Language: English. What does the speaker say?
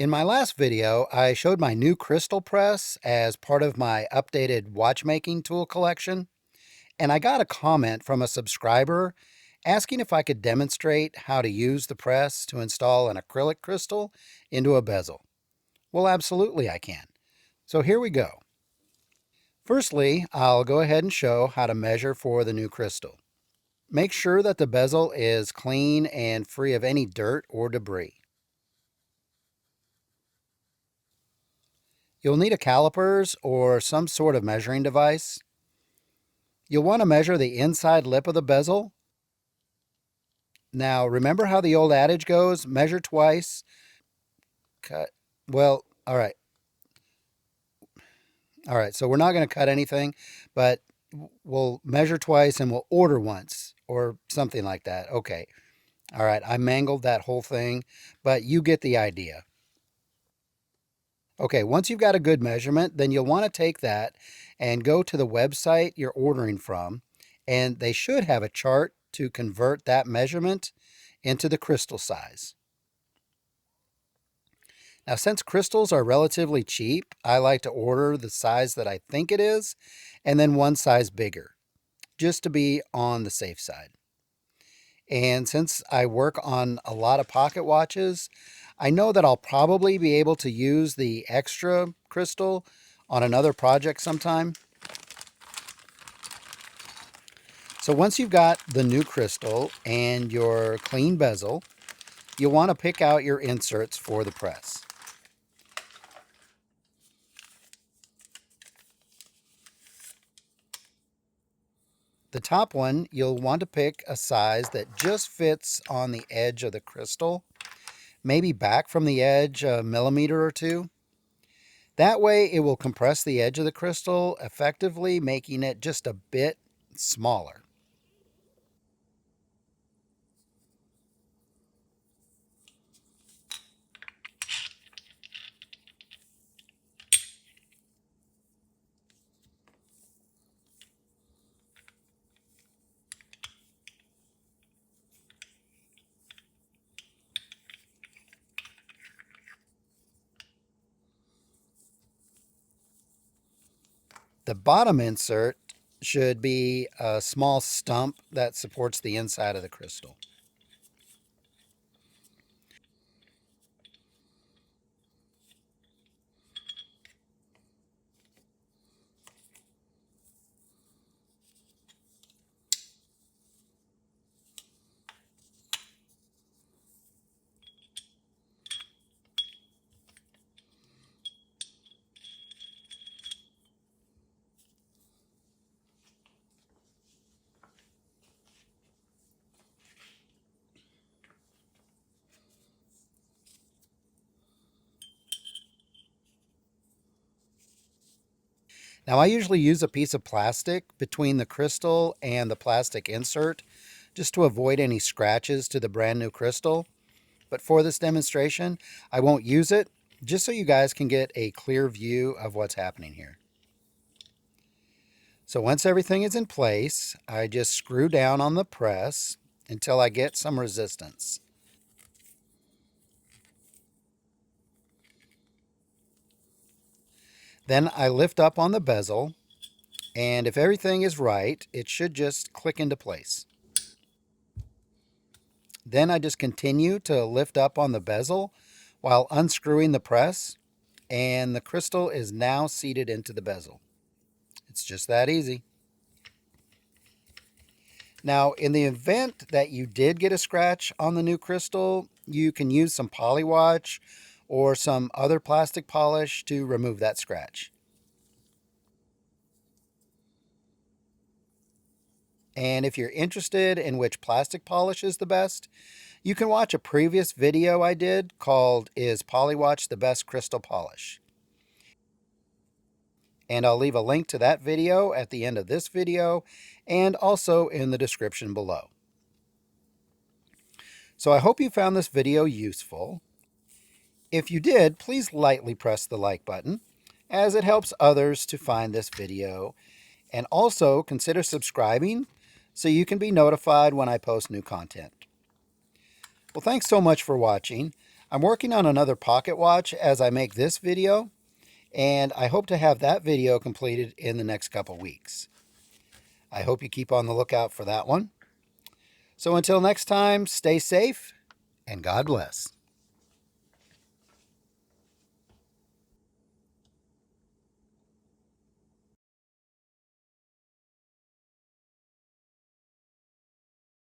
In my last video, I showed my new crystal press as part of my updated watchmaking tool collection, and I got a comment from a subscriber asking if I could demonstrate how to use the press to install an acrylic crystal into a bezel. Well, absolutely I can. So here we go. Firstly, I'll go ahead and show how to measure for the new crystal. Make sure that the bezel is clean and free of any dirt or debris. You'll need a calipers or some sort of measuring device. You'll want to measure the inside lip of the bezel. Now, remember how the old adage goes, measure twice, cut. Well, all right. All right, so we're not going to cut anything, but we'll measure twice and we'll order once or something like that. Okay. All right, I mangled that whole thing, but you get the idea. Okay, once you've got a good measurement, then you'll want to take that and go to the website you're ordering from, and they should have a chart to convert that measurement into the crystal size. Now, since crystals are relatively cheap, I like to order the size that I think it is, and then one size bigger, just to be on the safe side. And since I work on a lot of pocket watches, I know that I'll probably be able to use the extra crystal on another project sometime. So once you've got the new crystal and your clean bezel, you'll want to pick out your inserts for the press. The top one, you'll want to pick a size that just fits on the edge of the crystal, maybe back from the edge a millimeter or two. That way it will compress the edge of the crystal, effectively making it just a bit smaller. The bottom insert should be a small stump that supports the inside of the crystal. Now, I usually use a piece of plastic between the crystal and the plastic insert just to avoid any scratches to the brand new crystal. But for this demonstration, I won't use it, just so you guys can get a clear view of what's happening here. So once everything is in place, I just screw down on the press until I get some resistance. Then I lift up on the bezel, and if everything is right, it should just click into place. Then I just continue to lift up on the bezel while unscrewing the press, and the crystal is now seated into the bezel. It's just that easy. Now, in the event that you did get a scratch on the new crystal, you can use some Polywatch or some other plastic polish to remove that scratch. And if you're interested in which plastic polish is the best, you can watch a previous video I did called Is Polywatch the Best Crystal Polish? And I'll leave a link to that video at the end of this video and also in the description below. So I hope you found this video useful. If you did, please lightly press the like button, as it helps others to find this video. And also consider subscribing so you can be notified when I post new content. Well, thanks so much for watching. I'm working on another pocket watch as I make this video, and I hope to have that video completed in the next couple weeks. I hope you keep on the lookout for that one. So until next time, stay safe and God bless.